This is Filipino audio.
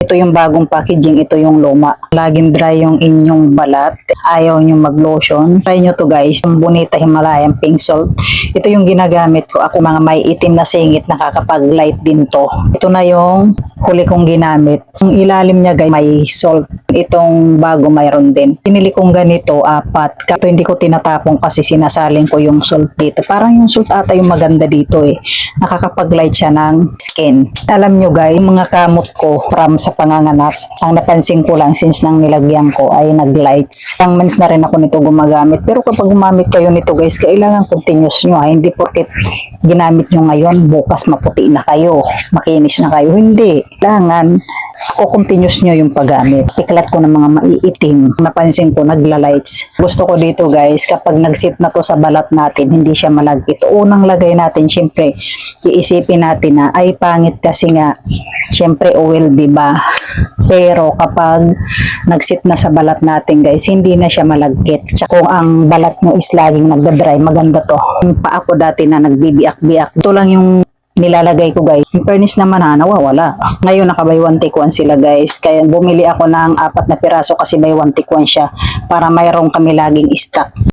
Ito yung bagong packaging, ito yung luma. Laging dry yung inyong balat. Ayaw nyo mag-lotion. Try nyo to guys. Yung Bonita Himalayan Pink Salt. Ito yung ginagamit ko. Ako mga may itim na singit, nakakapag-light din to. Ito na yung huli kong ginamit. Ang ilalim niya guys, may salt. Itong bago mayroon din. Pinili kong ganito, 4. Ito hindi ko tinatapong kasi sinasaling ko yung salt dito. Parang yung salt ata yung maganda dito eh. Nakakapag-light siya ng skin. Alam nyo guys, yung mga kamot ko from sa panganganak, ang napansin ko lang since nang nilagyan ko ay nag-lights. Ang months na rin ako nito gumagamit. Pero kapag gumamit kayo nito guys, kailangan continuous nyo. Hindi porket ginamit nyo ngayon, bukas maputi na kayo, makinis na kayo. Hindi. Kailangan continuous nyo yung paggamit. Piklat ko ng mga maiitim. Napansin ko, nagla-lights. Gusto ko dito guys, kapag nag-sit na to sa balat natin, hindi siya malagkit. Unang lagay natin, syempre, iisipin natin na ay pangit kasi nga, syempre oil, diba? Pero kapag nag-sit na sa balat natin guys, hindi na siya malagkit. Tsaka kung ang balat mo is laging nagda-dry, maganda to. Yung pa ako dati na nagbibiak-biak. Ito lang yung nilalagay ko guys. In fairness naman nawawala. Ngayon nakabay 1 take 1 sila guys. Kaya bumili ako ng 4 na piraso kasi may 1 take 1 siya para mayroong kami laging stock.